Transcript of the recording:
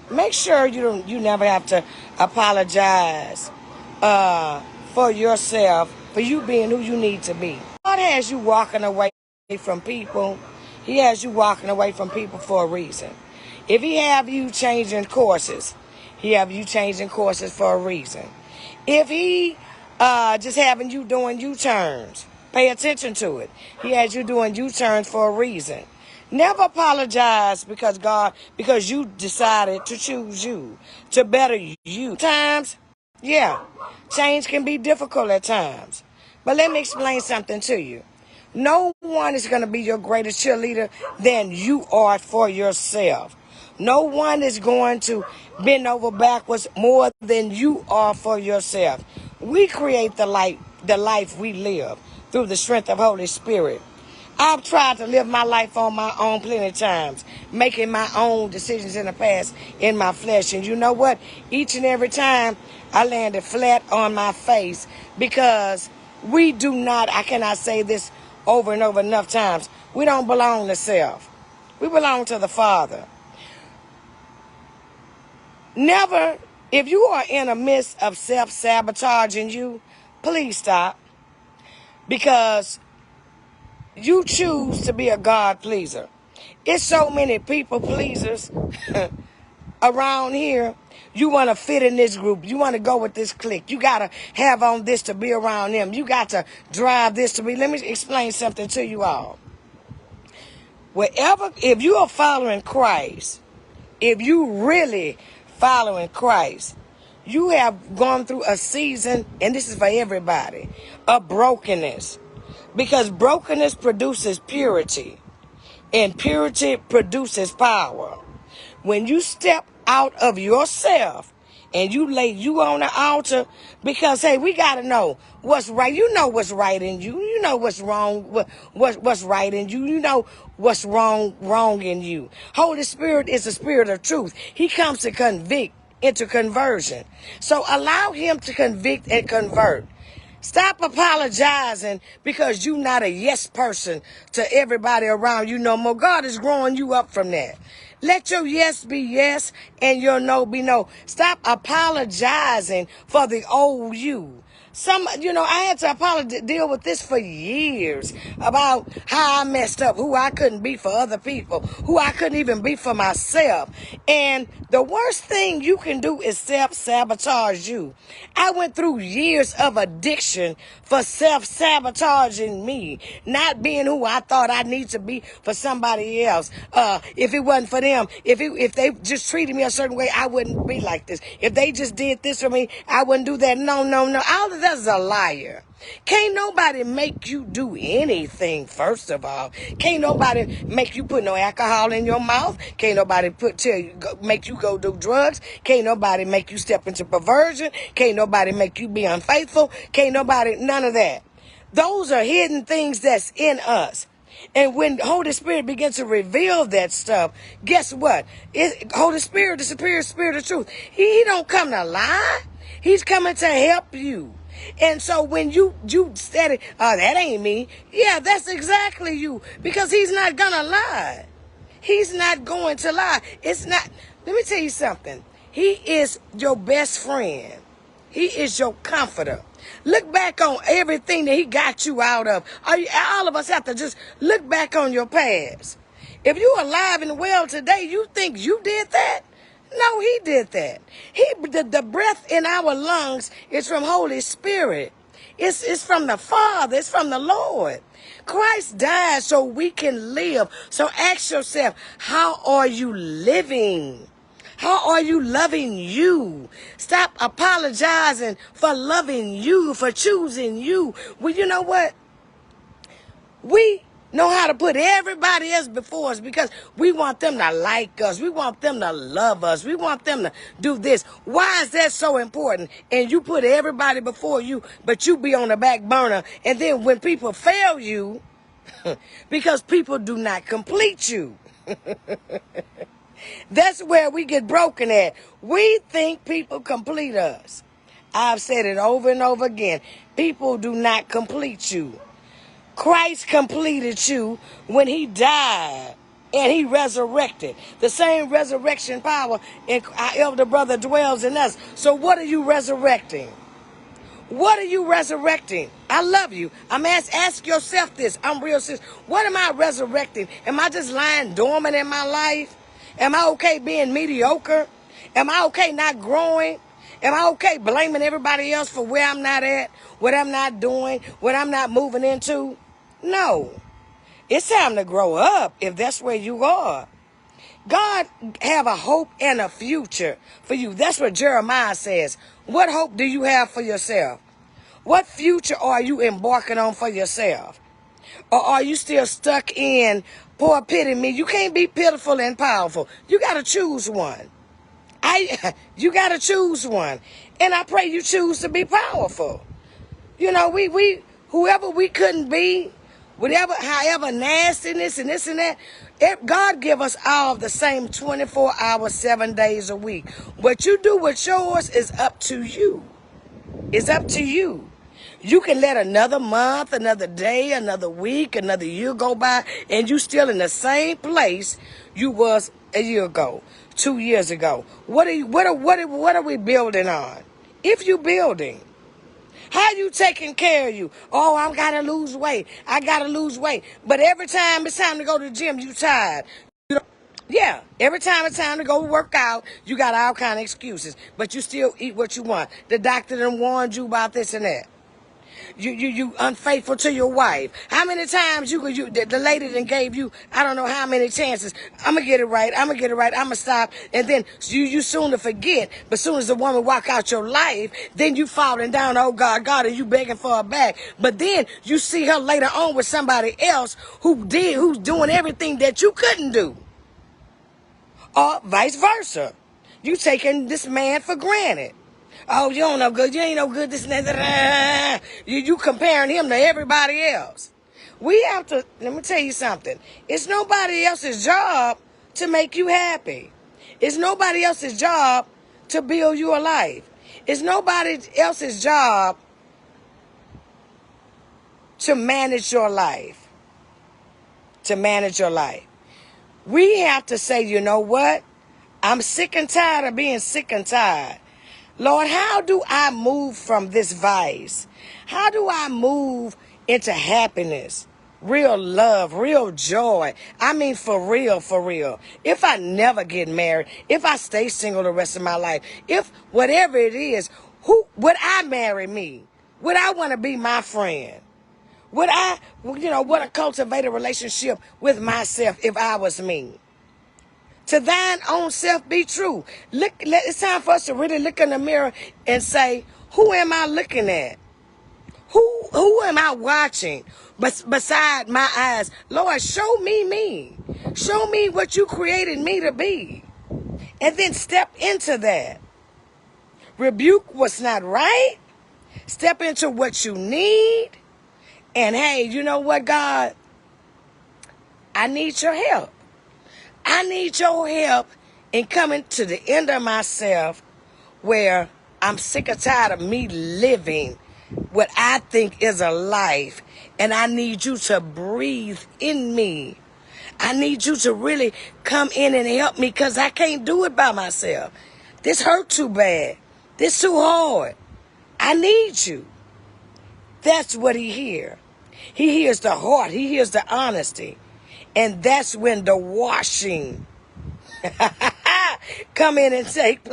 Make sure you never have to apologize for yourself, for you being who you need to be. God has you walking away from people. He has you walking away from people for a reason. If he have you changing courses, he have you changing courses for a reason. If he just having you doing U-turns, pay attention to it. He has you doing U-turns for a reason. Never apologize because you decided to choose you, to better you. Times, yeah, change can be difficult at times. But let me explain something to you. No one is going to be your greatest cheerleader than you are for yourself. No one is going to bend over backwards more than you are for yourself. We create the life we live through the strength of Holy Spirit. I've tried to live my life on my own plenty of times, making my own decisions in the past in my flesh. And you know what? Each and every time I landed flat on my face, because we do not, I cannot say this over and over enough times, we don't belong to self. We belong to the Father. Never, if you are in the midst of self-sabotaging you, please stop. Because you choose to be a God pleaser. It's so many people pleasers around here. You want to fit in this group. You want to go with this clique. You got to have on this to be around them. You got to drive this to be. Let me explain something to you all. If you are following Christ, if you really following Christ, you have gone through a season, and this is for everybody, of brokenness. Because brokenness produces purity, and purity produces power. When you step out of yourself and you lay you on the altar, because, hey, we got to know what's right. You know what's right in you. You know what's wrong, what's right in you. You know what's wrong in you. Holy Spirit is the spirit of truth. He comes to convict into conversion. So allow him to convict and convert. Stop apologizing because you're not a yes person to everybody around you no more. God is growing you up from that. Let your yes be yes and your no be no. Stop apologizing for the old you. I had to deal with this for years about how I messed up, who I couldn't be for other people, who I couldn't even be for myself. And the worst thing you can do is self-sabotage you. I went through years of addiction for self-sabotaging me, not being who I thought I need to be for somebody else. If it wasn't for them, if they just treated me a certain way, I wouldn't be like this. If they just did this for me, I wouldn't do that. No. All of that's a liar. Can't nobody make you do anything, first of all. Can't nobody make you put no alcohol in your mouth. Can't nobody make you go do drugs. Can't nobody make you step into perversion. Can't nobody make you be unfaithful. Can't nobody, none of that. Those are hidden things that's in us. And when Holy Spirit begins to reveal that stuff, guess what? Holy Spirit, the superior spirit of truth, he don't come to lie. He's coming to help you. And so when you said it, that ain't me. Yeah, that's exactly you. Because he's not going to lie. He's not going to lie. It's not. Let me tell you something. He is your best friend. He is your comforter. Look back on everything that he got you out of. All of us have to just look back on your past. If you're alive and well today, you think you did that? No, he did that. The breath in our lungs is from Holy Spirit. It's from the Father. It's from the Lord. Christ died so we can live. So ask yourself, how are you living? How are you loving you? Stop apologizing for loving you, for choosing you. Well, you know what? We know how to put everybody else before us because we want them to like us. We want them to love us. We want them to do this. Why is that so important? And you put everybody before you, but you be on the back burner. And then when people fail you, because people do not complete you. That's where we get broken at. We think people complete us. I've said it over and over again. People do not complete you. Christ completed you when he died and he resurrected. The same resurrection power in our elder brother dwells in us. So what are you resurrecting? What are you resurrecting? I love you. Ask yourself this. I'm real serious. What am I resurrecting? Am I just lying dormant in my life? Am I okay being mediocre? Am I okay not growing? Am I okay blaming everybody else for where I'm not at, what I'm not doing, what I'm not moving into? No. It's time to grow up if that's where you are. God have a hope and a future for you. That's what Jeremiah says. What hope do you have for yourself? What future are you embarking on for yourself? Or are you still stuck in poor pity me? You can't be pitiful and powerful. You got to choose one. You got to choose one. And I pray you choose to be powerful. You know, whoever we couldn't be, whatever, however nastiness and this and that, God give us all the same 24 hours, 7 days a week. What you do with yours is up to you. It's up to you. You can let another month, another day, another week, another year go by, and you still in the same place you was a year ago, 2 years ago. What are we building on? If you building, how you taking care of you? Oh, I gotta lose weight. I gotta lose weight. But every time it's time to go to the gym, you tired. Yeah, every time it's time to go work out, you got all kind of excuses. But you still eat what you want. The doctor done warned you about this and that. You unfaithful to your wife. How many times the lady done gave you, I don't know how many chances. I'm going to get it right. I'm going to get it right. I'm going to stop. And then you soon to forget. But soon as the woman walk out your life, then you falling down, oh God, and you begging for her back. But then you see her later on with somebody else who's doing everything that you couldn't do. Or vice versa. You taking this man for granted. Oh, you don't know good. You ain't no good. This and that. You comparing him to everybody else. We have to, let me tell you something. It's nobody else's job to make you happy. It's nobody else's job to build your life. It's nobody else's job to manage your life. To manage your life. We have to say, you know what? I'm sick and tired of being sick and tired. Lord, how do I move from this vice? How do I move into happiness, real love, real joy? I mean, for real, for real. If I never get married, if I stay single the rest of my life, if whatever it is, would I marry me? Would I want to be my friend? Would I, would I cultivate a relationship with myself if I was me? To thine own self be true. It's time for us to really look in the mirror and say, who am I looking at? Who am I watching beside my eyes? Lord, show me me. Show me what you created me to be. And then step into that. Rebuke what's not right. Step into what you need. And hey, you know what, God? I need your help. I need your help in coming to the end of myself where I'm sick and tired of me living what I think is a life. And I need you to breathe in me. I need you to really come in and help me because I can't do it by myself. This hurt too bad. This too hard. I need you. That's what he hears. He hears the heart. He hears the honesty. And that's when the washing come in and take place.